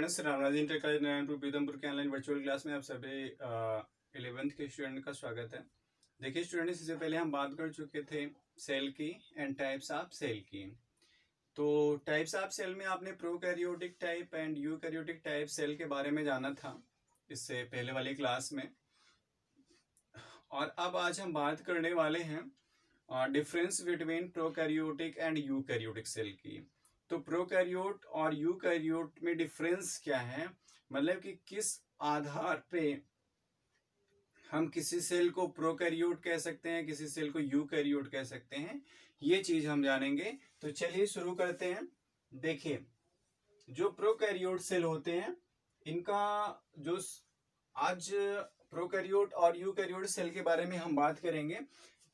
Students, Ramraj inter college Narayanpur Pithampur के online virtual class में आप सभी 11th के स्टूडेंट का स्वागत है। देखिए स्टूडेंट्स, इससे पहले हम बात कर चुके थे सेल की एंड टाइप्स ऑफ सेल की। तो टाइप्स ऑफ सेल में आपने prokaryotic type and eukaryotic type cell के बारे में जाना था इससे पहले वाली क्लास में। और अब आज हम बात करने वाले हैं difference between prokaryotic and eukaryotic cell की। तो प्रोकैरियोट और यूकैरियोट में डिफरेंस क्या है, मतलब कि किस आधार पे हम किसी सेल को प्रोकैरियोट कह सकते हैं, किसी सेल को यूकैरियोट कह सकते हैं, ये चीज हम जानेंगे। तो चलिए शुरू करते हैं। देखिए, जो प्रोकैरियोट सेल होते हैं इनका जो आज प्रोकैरियोट और यूकैरियोट सेल के बारे में हम बात करेंगे,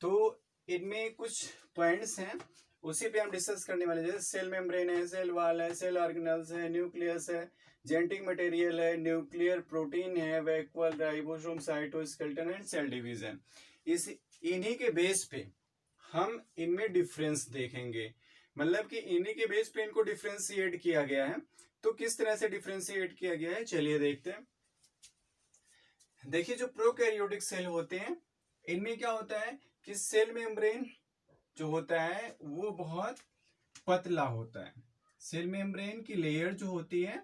तो इनमें कुछ पॉइंट्स हैं उसी पे हम डिस्कस करने वाले। जैसे सेल मेम्ब्रेन है, सेल वॉल है, सेल ऑर्गेनेल्स है, न्यूक्लियस है, जेनेटिक मटेरियल है, न्यूक्लियर प्रोटीन है, vacuole, ribosome, cytoskeleton and cell division. इस इन्हीं के बेस पे हम इनमें डिफरेंस देखेंगे, मतलब कि इन्हीं के बेस पे इनको डिफरेंशिएट किया गया है। तो किस तरह से डिफरेंशिएट किया गया है चलिए देखते हैं। देखिए, जो प्रोकैरियोटिक सेल होते हैं इनमें क्या होता है कि सेल मेम्ब्रेन जो होता है वो बहुत पतला होता है। सेल मेम्ब्रेन की लेयर जो होती है,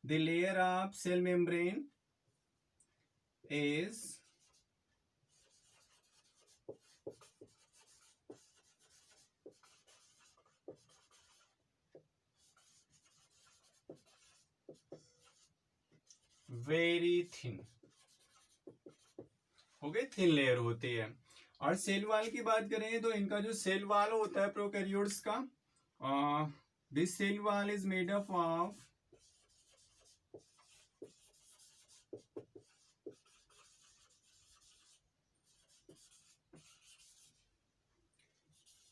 the layer of cell membrane is very thin, हो गई, थिन लेयर होती है। और सेल वॉल की बात करें तो इनका जो सेल वॉल होता है प्रोकैरियोट्स का, this cell wall is made up of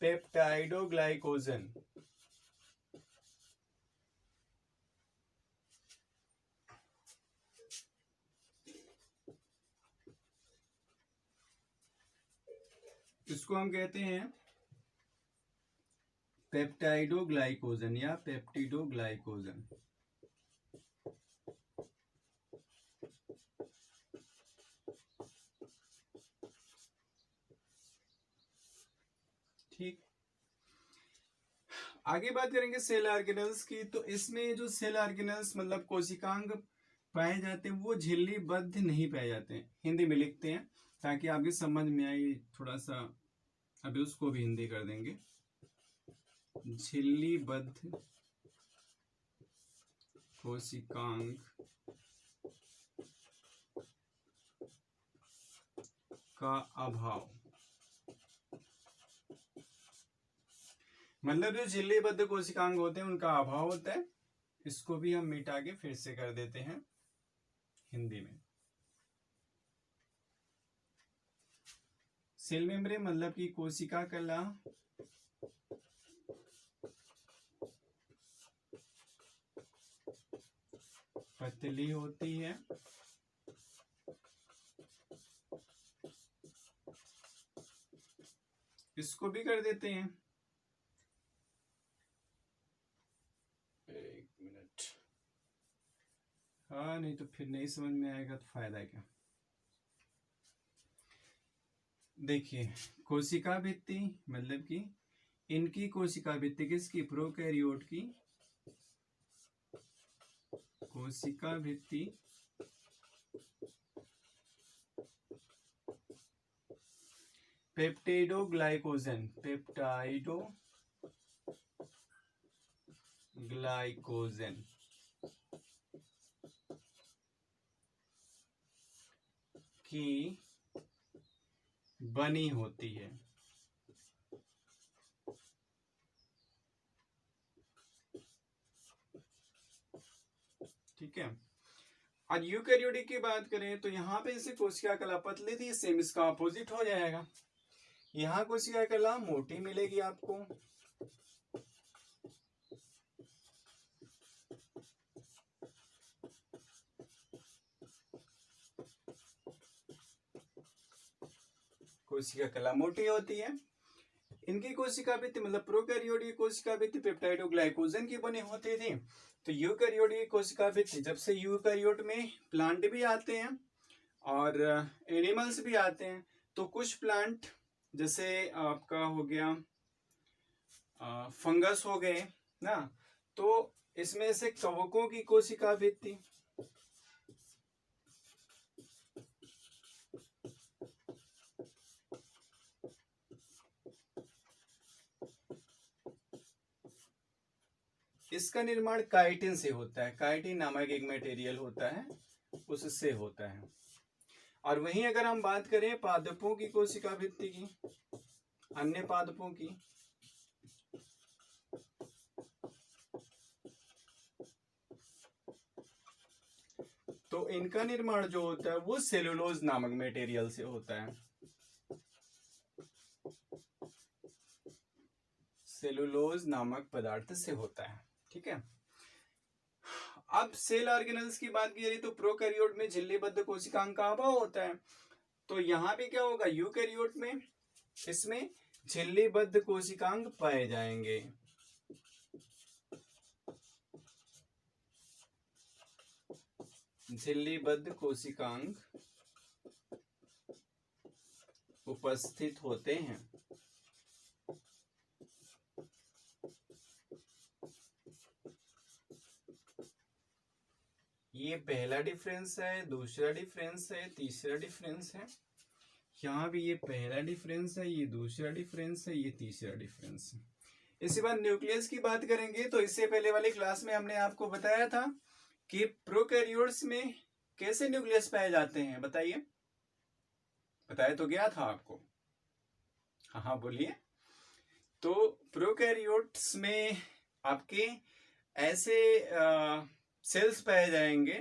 peptidoglycogen. इसको हम कहते हैं पेप्टाइडोग्लाइकोजन या पेप्टिडोग्लाइकोजन। ठीक, आगे बात करेंगे सेल ऑर्गेनेल्स की। तो इसमें जो सेल ऑर्गेनेल्स मतलब कोशिकांग पाए जाते हैं वो झिल्लीबद्ध नहीं पाए जाते हैं। हिंदी में लिखते हैं ताकि आपकी समझ में आए थोड़ा सा, अभी उसको भी हिंदी कर देंगे। झिल्लीबद्ध कोशिकांग का अभाव, मतलब जो झिल्लीबद्ध कोशिकांग होते हैं उनका अभाव होता है। इसको भी हम मिटा के फिर से कर देते हैं हिंदी में। सेल मेम्ब्रेन मतलब कि कोशिका कला पतली होती है, इसको भी कर देते हैं। एक मिनट, हाँ नहीं तो फिर नहीं समझ में आएगा तो फायदा है क्या। देखिए, कोशिका भित्ति मतलब कि इनकी कोशिका भित्ति, किसकी, प्रोकैरियोट की कोशिका भित्ति पेप्टिडोग्लाइकोजन की बनी होती है। ठीक है। और यूकैरियोटिक की बात करें तो यहाँ पे जैसे कोशिका कला पतली थी, सेम इसका अपोजिट हो जाएगा। यहाँ कोशिका कला मोटी मिलेगी आपको, कोशिका कला मोटी होती है। इनकी कोशिका भित्ति मतलब प्रोकैरियोट की कोशिका भित्ति पेप्टाइडोग्लाइकोजन की बनी होती थी। तो यूकैरियोट की कोशिका भित्ति, जब से यूकैरियोट में प्लांट भी आते हैं और एनिमल्स भी आते हैं, तो कुछ प्लांट जैसे आपका हो गया फंगस हो गए ना, तो इसमें से कवकों की कोशिका भित्ति, इसका निर्माण काइटिन से होता है। काइटिन नामक एक मटेरियल होता है, उससे होता है। और वहीं अगर हम बात करें पादपों की कोशिका भित्ति की, अन्य पादपों की, तो इनका निर्माण जो होता है वो सेलुलोज नामक मटेरियल से होता है। सेलुलोज नामक पदार्थ से होता है। ठीक है। अब सेल ऑर्गेनल्स की बात की जा रही तो प्रोकैरियोट में झिल्लीबद्ध कोशिकांग का अभाव होता है, तो यहां भी क्या होगा, यूकैरियोट में इसमें झिल्लीबद्ध कोशिकांग पाए जाएंगे। झिल्लीबद्ध कोशिकांग उपस्थित होते हैं। ये पहला डिफरेंस है, दूसरा डिफरेंस है, तीसरा डिफरेंस है। यहाँ भी ये पहला डिफरेंस है, ये दूसरा डिफरेंस है, ये तीसरा डिफरेंस है। इसके बाद न्यूक्लियस की बात करेंगे तो इससे पहले वाली क्लास में हमने आपको बताया था कि प्रोकैरियोट्स में कैसे न्यूक्लियस पाए जाते हैं, बताइए। बताया तो गया था आपको, हाँ बोलिए। तो प्रोकैरियोट्स में आपके ऐसे सेल्स पाए जाएंगे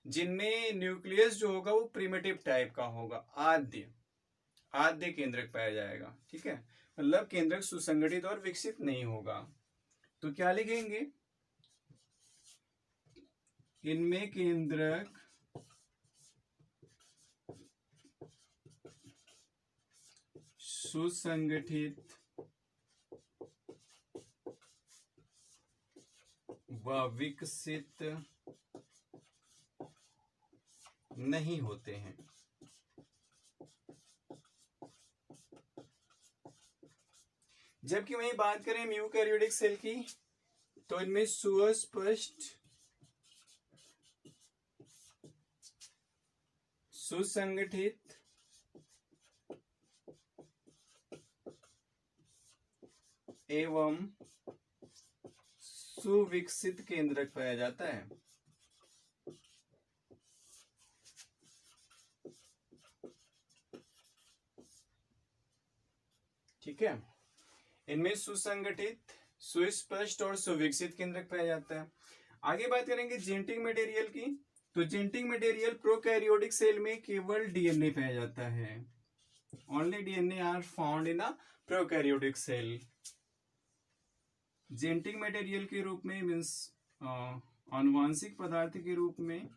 जिनमें न्यूक्लियस जो होगा वो प्रिमिटिव टाइप का होगा, आद्य केंद्रक पाया जाएगा। ठीक है, मतलब केंद्रक सुसंगठित और विकसित नहीं होगा। तो क्या लिखेंगे, इनमें केंद्रक सुसंगठित व विकसित नहीं होते हैं। जबकि वहीं बात करें यूकैरियोटिक सेल की तो इनमें सुस्पष्ट सुसंगठित एवं सुविकसित केंद्रक पाया जाता है। ठीक है, इनमें सुसंगठित, सुस्पष्ट और सुविकसित केंद्रक पाया जाता है। आगे बात करेंगे जेनेटिक मटेरियल की, तो जेनेटिक मटेरियल प्रोकैरियोटिक सेल में केवल डीएनए पाया जाता है। Only DNA are found in a prokaryotic cell. Genetic material के रूप में मीन्स आनुवांशिक पदार्थ के रूप में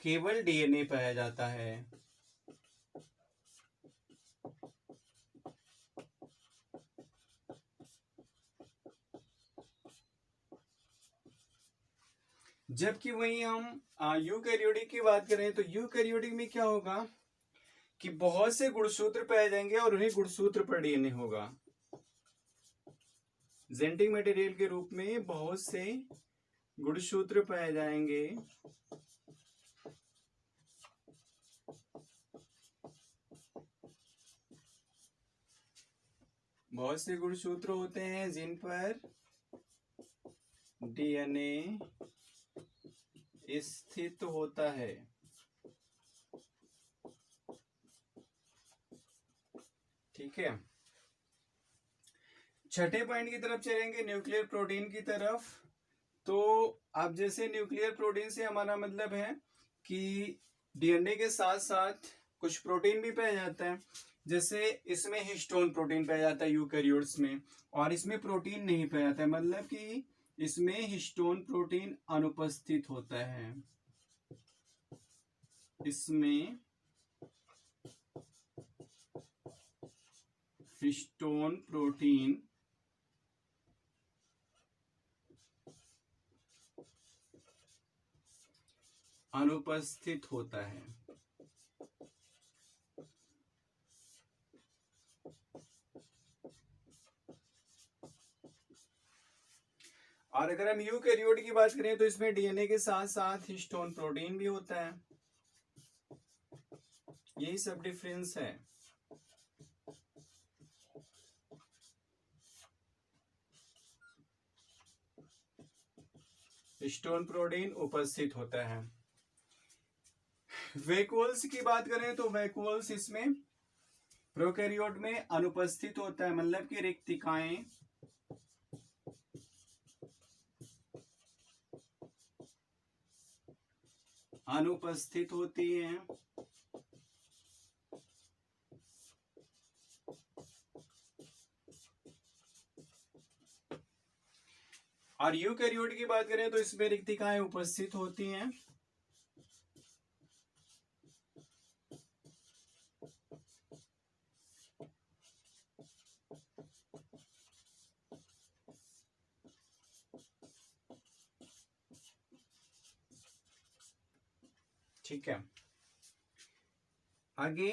केवल डीएनए पाया जाता है। जबकि वहीं हम यूकैरियोटिक की बात करें तो यूकैरियोटिक में क्या होगा कि बहुत से गुणसूत्र पाए जाएंगे और उन्हीं गुणसूत्र पर डीएनए होगा। जेनेटिक मटेरियल के रूप में बहुत से गुणसूत्र पाए जाएंगे बहुत से गुणसूत्र होते हैं जिन पर डीएनए स्थित होता है। ठीक है, छठे पॉइंट की तरफ चलेंगे, न्यूक्लियर प्रोटीन की तरफ। तो अब जैसे न्यूक्लियर प्रोटीन से हमारा मतलब है कि डीएनए के साथ साथ कुछ प्रोटीन भी पाया जाता है। जैसे इसमें हिस्टोन प्रोटीन पाया जाता है यूकैरियोट्स में, और इसमें प्रोटीन नहीं पाया जाता है, मतलब कि इसमें हिस्टोन प्रोटीन अनुपस्थित होता है। इसमें हिस्टोन प्रोटीन अनुपस्थित होता है। और अगर हम यूकैरियोट की बात करें तो इसमें डीएनए के साथ साथ हिस्टोन प्रोटीन भी होता है। यही सब डिफरेंस है। हिस्टोन प्रोटीन उपस्थित होता है। वैक्यूल्स की बात करें तो वैक्यूल्स इसमें प्रोकैरियोट में अनुपस्थित होता है, मतलब कि रिक्तिकाएं अनुपस्थित होती हैं। और यूकैरियोट की बात करें तो इसमें रिक्तिकाएं उपस्थित होती हैं। ठीक है। आगे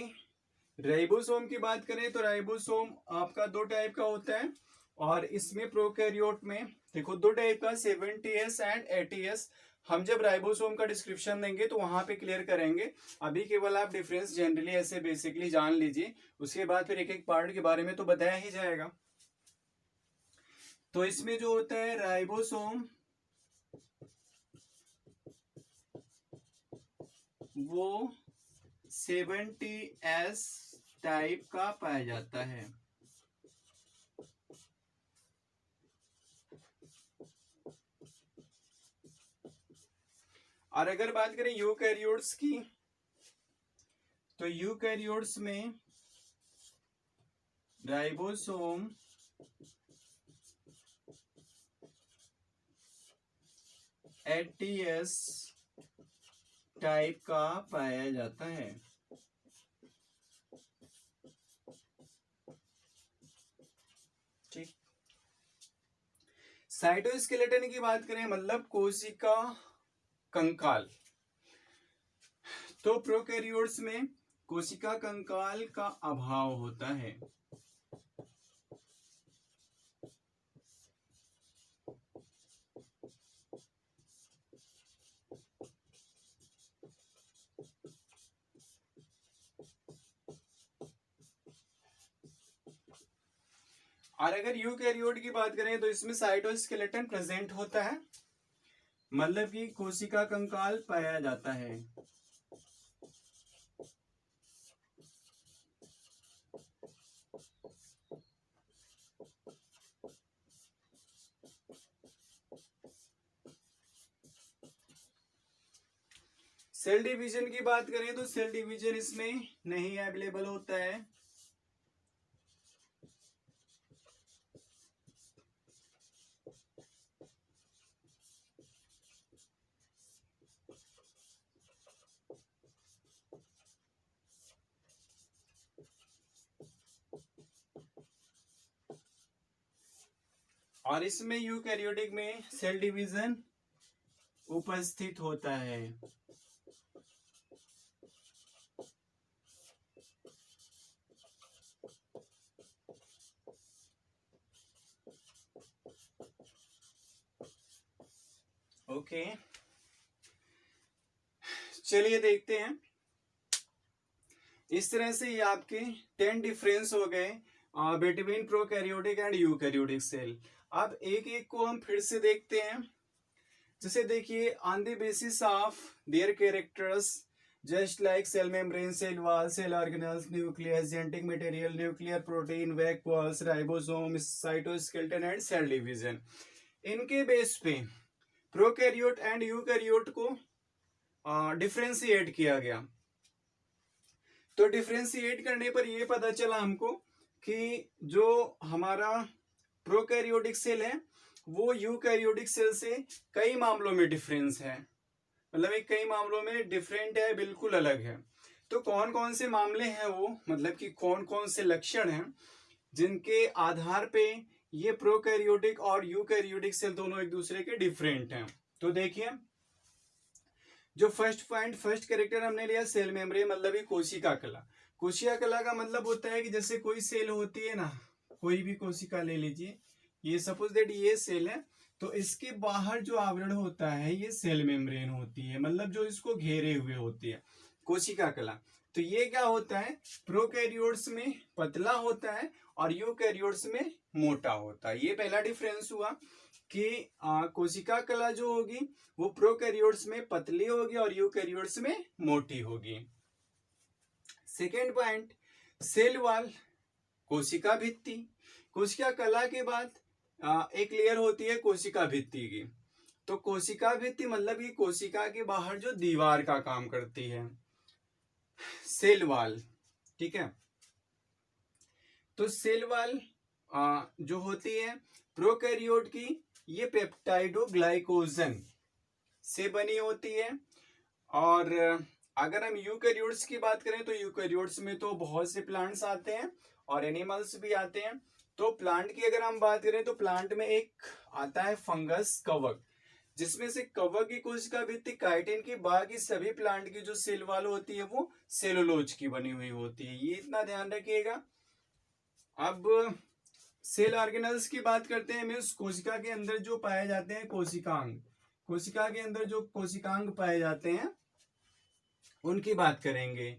राइबोसोम की बात करें तो राइबोसोम आपका दो टाइप का होता है, और इसमें प्रोकैरियोट में देखो दो टाइप का 70S एंड 80S। हम जब राइबोसोम का डिस्क्रिप्शन देंगे तो वहां पे क्लियर करेंगे। अभी केवल आप डिफरेंस जनरली ऐसे बेसिकली जान लीजिए, उसके बाद फिर एक एक पार्ट के बारे में तो बताया ही जाएगा। तो इसमें जो होता है राइबोसोम, वो 70S टाइप का पाया जाता है। और अगर बात करें यूकैरियोट्स की तो यूकैरियोट्स में राइबोसोम 80S टाइप का पाया जाता है। ठीक। साइटोस्केलेटन की बात करें मतलब कोशिका कंकाल, तो प्रोकैरियोट्स में कोशिका कंकाल का अभाव होता है। और अगर यूकैरियोट की बात करें तो इसमें साइटोस्केलेटन प्रेजेंट होता है, मतलब कि कोशिका कंकाल पाया जाता है। सेल डिवीजन की बात करें तो सेल डिवीजन इसमें नहीं अवेलेबल होता है। और इसमें यूकैरियोटिक में सेल डिवीजन उपस्थित होता है। ओके, चलिए देखते हैं। इस तरह से ये आपके 10 डिफरेंस हो गए between prokaryotic and eukaryotic cell. अब एक एक को हम फिर से देखते हैं। जैसे देखिए, on the basis of their characters just like cell membrane, cell wall, cell organelles, nucleus, genetic material, nuclear protein, vacuoles, ribosome, cytoskeleton and cell division, इनके बेस पे प्रोकैरियोट एंड यूकैरियोट को डिफरेंशिएट किया गया। तो डिफरेंशिएट करने पर यह पता चला हमको कि जो हमारा प्रोकैरियोटिक सेल है वो यूकैरियोटिक सेल से कई मामलों में डिफरेंस है। मतलब ये कई मामलों में डिफरेंट है, बिल्कुल अलग है। तो कौन कौन से मामले हैं वो, मतलब कि कौन कौन से लक्षण हैं जिनके आधार पे ये प्रोकैरियोटिक और यूकैरियोटिक सेल दोनों एक दूसरे के डिफरेंट हैं। तो देखिए, जो फर्स्ट पॉइंट, फर्स्ट कैरेक्टर हमने लिया सेल मेम्ब्रेन, मतलब ये कोशिका कला। कोशिका कला का मतलब होता है कि जैसे कोई सेल होती है ना, कोई भी कोशिका ले लीजिए, ये सपोज दैट ये सेल है, तो इसके बाहर जो आवरण होता है ये सेल मेम्ब्रेन होती है, मतलब जो इसको घेरे हुए होती है, कोशिका कला। तो ये क्या होता है, प्रोकैरियोट्स में पतला होता है और यूकैरियोट्स में मोटा होता है। ये पहला डिफरेंस हुआ कि कोशिका कला जो होगी वो प्रोकैरियोट्स में पतली होगी और यूकैरियोट्स में मोटी होगी। सेकेंड पॉइंट, सेल वॉल, कोशिका भित्ति। कोशिका कला के बाद एक लेयर होती है कोशिका भित्ति की। तो कोशिका भित्ति मतलब कि कोशिका के बाहर जो दीवार का काम करती है, सेल वॉल, ठीक है। तो सेल वॉल जो होती है प्रोकैरियोट की, ये पेप्टाइडोग्लाइकोजन से बनी होती है। और अगर हम यूकैरियोट्स की बात करें तो यूकैरियोट्स में तो बहुत से प्लांट्स आते हैं और एनिमल्स भी आते हैं। तो प्लांट की अगर हम बात करें तो प्लांट में एक आता है फंगस, कवक, जिसमें से कवक की कोशिका भित्ति काइटिन की, बाकी सभी प्लांट की जो सेल वॉल होती है वो सेलुलोज की बनी हुई होती है। ये इतना ध्यान रखिएगा। अब सेल ऑर्गेनल्स की बात करते हैं, मीन्स कोशिका के अंदर जो पाए जाते हैं कोशिकांग, कोशिका के अंदर जो कोशिकांग पाए जाते हैं उनकी बात करेंगे।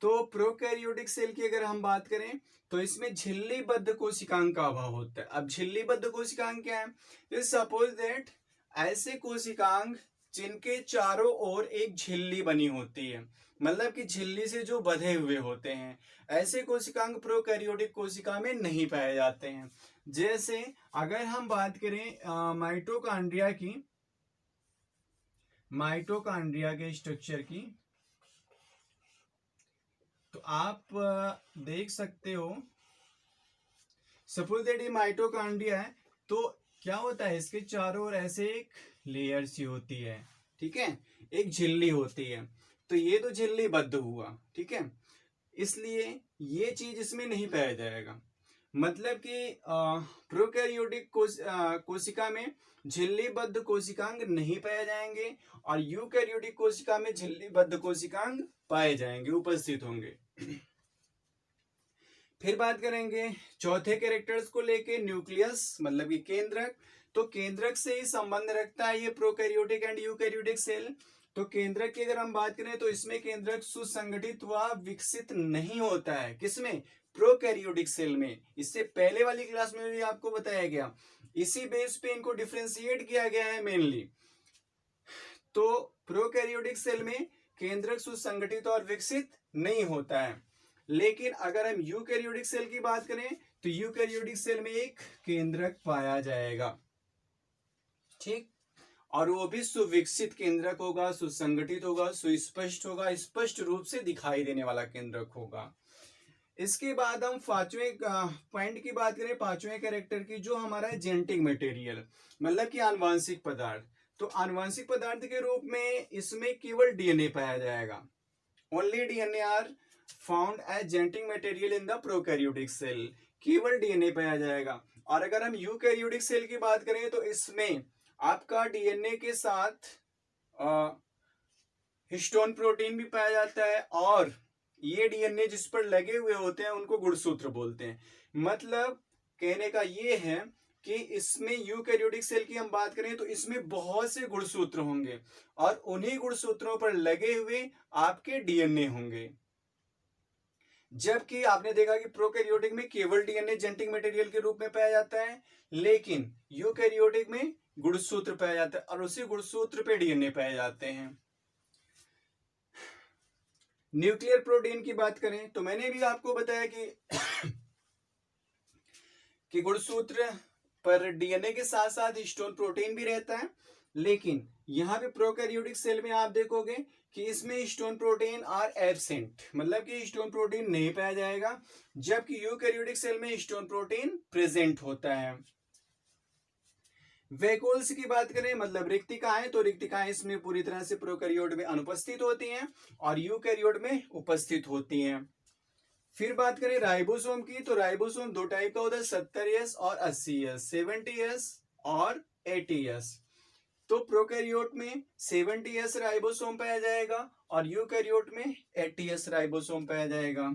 तो प्रोकैरियोटिक सेल की अगर हम बात करें तो इसमें झिल्लीबद्ध कोशिकांग का अभाव होता है। अब झिल्लीबद्ध कोशिकांग क्या है, सपोज दैट ऐसे कोशिकांग जिनके चारों ओर एक झिल्ली बनी होती है, मतलब कि झिल्ली से जो बंधे हुए होते हैं, ऐसे कोशिकांग प्रोकैरियोटिक कोशिका में नहीं पाए जाते हैं। जैसे अगर हम बात करें माइटोकॉन्ड्रिया की, माइटोकॉन्ड्रिया के स्ट्रक्चर की, तो आप देख सकते हो, सपोज दैट ये माइटोकॉन्ड्रिया है, तो क्या होता है, इसके चारों ओर ऐसे एक लेयर सी होती है, ठीक है, एक झिल्ली होती है। तो ये तो झिल्लीबद्ध हुआ, ठीक है, इसलिए ये चीज इसमें नहीं पाया जाएगा। मतलब कि प्रोकैरियोटिक कोशिका में झिल्लीबद्ध कोशिकांग नहीं पाए जाएंगे और यूकैरियोटिक कोशिका में झिल्लीबद्ध कोशिकांग पाए जाएंगे, उपस्थित होंगे। फिर बात करेंगे चौथे कैरेक्टर्स को लेके, न्यूक्लियस मतलब कि केंद्रक। तो केंद्रक से ही संबंध रखता है ये प्रोकैरियोटिक एंड यूकैरियोटिक सेल। तो केंद्रक की अगर हम बात करें तो इसमें केंद्रक सुसंगठित व विकसित नहीं होता है, किसमें, प्रोकैरियोटिक सेल में। इससे पहले वाली क्लास में भी आपको बताया गया, इसी बेस पे इनको डिफ्रेंशिएट किया गया है मेनली। तो प्रोकैरियोटिक सेल में केंद्रक सुसंगठित और विकसित नहीं होता है। लेकिन अगर हम यूकैरियोटिक सेल की बात करें तो यूकैरियोटिक सेल में एक केंद्रक पाया जाएगा, ठीक, और वो भी सुविकसित केंद्रक होगा, सुसंगठित होगा, सुस्पष्ट होगा, स्पष्ट रूप से दिखाई देने वाला केंद्रक होगा। इसके बाद हम पांचवें पॉइंट की बात करें, पांचवें कैरेक्टर की, जो हमारा है जेनेटिक मटेरियल, मतलब कि आनुवांशिक पदार्थ। तो आनुवांशिक पदार्थ के रूप में इसमें केवल डीएनए पाया जाएगा। Only DNA are found as genetic material in the prokaryotic cell, केवल डीएनए पाया जाएगा। और अगर हम यूकैरियोटिक सेल की बात करें तो इसमें आपका डीएनए के साथ हिस्टोन प्रोटीन भी पाया जाता है, और ये डीएनए जिस पर लगे हुए होते हैं उनको गुणसूत्र बोलते हैं। मतलब कहने का ये है कि इसमें यूकैरियोटिक सेल की हम बात करें तो इसमें बहुत से गुणसूत्र होंगे और उन्हीं गुणसूत्रों पर लगे हुए आपके डीएनए होंगे। जबकि आपने देखा कि प्रोकैरियोटिक में केवल डीएनए जेनेटिक मटेरियल के रूप में पाया जाता है, लेकिन यूकैरियोटिक में गुणसूत्र पाया जाता है और उसी गुणसूत्र पे डीएनए पाए जाते हैं। न्यूक्लियर प्रोटीन की बात करें तो मैंने भी आपको बताया कि गुणसूत्र पर डीएनए के साथ साथ हिस्टोन प्रोटीन भी रहता है, लेकिन यहाँ पे प्रोकैरियोटिक सेल में आप देखोगे कि इसमें हिस्टोन प्रोटीन आर एब्सेंट, मतलब कि हिस्टोन प्रोटीन नहीं पाया जाएगा, जबकि यूकैरियोटिक सेल में हिस्टोन प्रोटीन प्रेजेंट होता है। वैक्यूल्स की बात करें मतलब रिक्तिकाएं, तो रिक्तिकाएं इसमें पूरी तरह से प्रोकैरियोट में अनुपस्थित होती हैं और यूकैरियोट में उपस्थित होती हैं। फिर बात करें राइबोसोम की, तो राइबोसोम दो टाइप का होता है, 70S और 80S, 70S और 80S। तो प्रोकैरियोट में 70S राइबोसोम पाया जाएगा और यूकैरियोट में 80S राइबोसोम पाया जाएगा।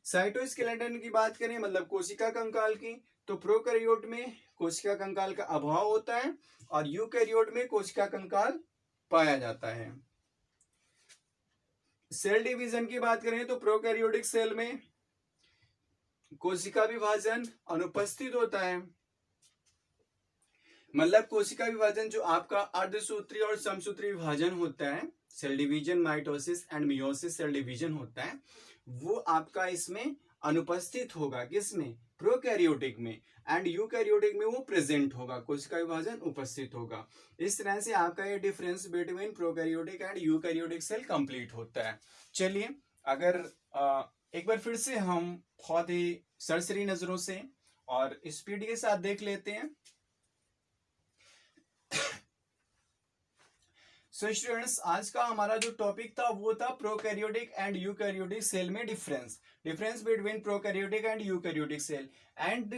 साइटोस्केलेटन की बात करें मतलब कोशिका कंकाल की, तो प्रोकैरियोट में कोशिका कंकाल का अभाव होता है और यूकैरियोट में कोशिका कंकाल पाया जाता है। सेल डिवीजन की बात करें तो प्रोकैरियोटिक सेल में कोशिका विभाजन अनुपस्थित होता है, मतलब कोशिका विभाजन जो आपका अर्धसूत्री और समसूत्री विभाजन होता है, cell division, mitosis and meiosis cell division होता है, वो आपका इसमें अनुपस्थित होगा, किसमें, प्रोकैरियोटिक में, एंड यूकैरियोटिक में वो प्रेजेंट होगा, कोशिका विभाजन उपस्थित होगा। इस तरह से आपका ये difference between prokaryotic and eukaryotic cell complete होता है। चलिए अगर एक बार फिर से हम बहुत ही सरसरी नजरों से और स्पीड के साथ देख लेते हैं। सो स्टूडेंट्स, आज का हमारा जो टॉपिक था वो था प्रोकैरियोटिक एंड यूकैरियोटिक सेल में difference between prokaryotic and eukaryotic cell, and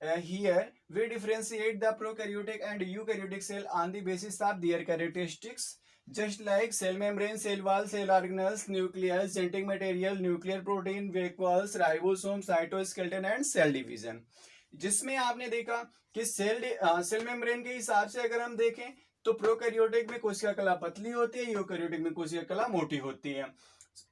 here we differentiate the prokaryotic and eukaryotic cell on the basis of their characteristics, just like cell membrane, cell wall, cell organelles, nucleus, genetic material, nuclear protein, vacuoles, ribosome, cytoskeleton and cell division। जिसमें आपने देखा कि cell membrane के हिसाब से अगर हम देखें तो प्रोकैरियोटिक में कोशिका कला पतली होती है, यूकैरियोटिक में कोशिका कला मोटी होती है।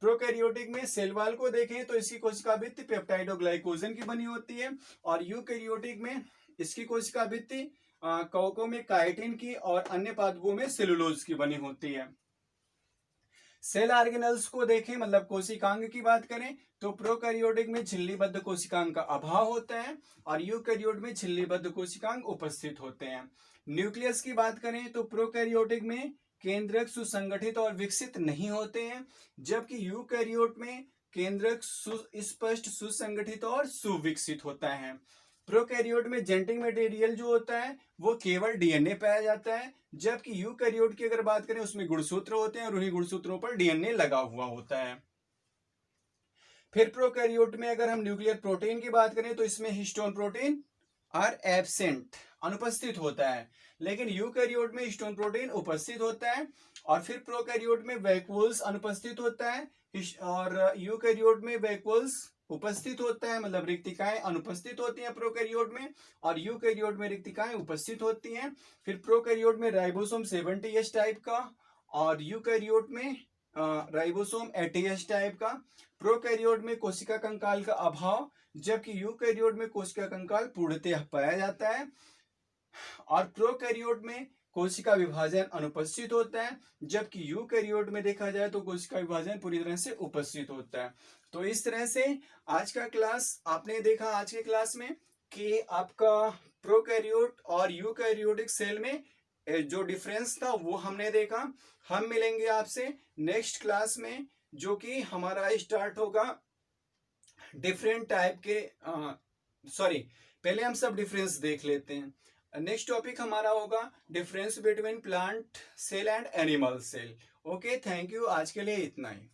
प्रोकैरियोटिक में सेल वॉल को देखें तो इसकी कोशिका भित्ति पेप्टाइड और ग्लाइकोजन की बनी होती है और यूकैरियोटिक में इसकी कोशिका भित्ति कवकों में काइटिन की और अन्य पादपों में सेलुलोज की बनी होती है। सेल ऑर्गेनल्स को देखें मतलब कोशिकांग की बात करें तो प्रोकैरियोटिक में झिल्लीबद्ध कोशिकांग का अभाव होता है और यूकैरियोट में झिल्लीबद्ध कोशिकांग उपस्थित होते हैं। न्यूक्लियस की बात करें तो प्रोकैरियोटिक में केंद्रक सुसंगठित और विकसित नहीं होते हैं, जबकि यूकैरियोट में केंद्रक स्पष्ट सुसंगठित और सुविकसित होता है। प्रोकैरियोट में जेनेटिक मटेरियल जो होता है वो केवल डीएनए पाया जाता है, जबकि यूकैरियोट की अगर बात करें उसमें गुणसूत्र होते हैं और उन्हीं गुणसूत्रों पर डीएनए लगा हुआ होता है। फिर प्रोकैरियोट में अगर हम न्यूक्लियर प्रोटीन की बात करें तो इसमें हिस्टोन प्रोटीन आर एब्सेंट, अनुपस्थित होता है, लेकिन यूकैरियोट में हिस्टोन प्रोटीन उपस्थित होता है। और फिर प्रोकैरियोट में वैक्यूल्स अनुपस्थित होता है और यूकैरियोट में वैक्यूल्स उपस्थित होता है, मतलब रिक्तिकाएं अनुपस्थित होती हैं प्रोकैरियोट में और यूकैरियोट में रिक्तिकाएं उपस्थित होती हैं। फिर प्रोकैरियोट में राइबोसोम 70S टाइप का और यूकैरियोट में राइबोसोम 80S टाइप का। प्रोकैरियोट में कोशिका कंकाल का अभाव, जबकि यूकैरियोट में कोशिका कंकाल पूर्णतः पाया जाता है और प्रोकैरियोट में कोशिका विभाजन अनुपस्थित होता है, जबकि यूकैरियोट में देखा जाए तो कोशिका विभाजन पूरी तरह से उपस्थित होता है। तो इस तरह से आज का क्लास आपने देखा आज के क्लास में कि आपका प्रोकैरियोट और यूकैरियोटिक सेल में जो डिफरेंस था वो हमने देखा। हम मिलेंगे आपसे नेक्स्ट क्लास में जो कि हमारा स्टार्ट होगा डिफरेंट टाइप के पहले हम सब डिफरेंस देख लेते हैं। नेक्स्ट टॉपिक हमारा होगा difference between plant cell and animal cell. Okay, thank you, आज के लिए इतना ही।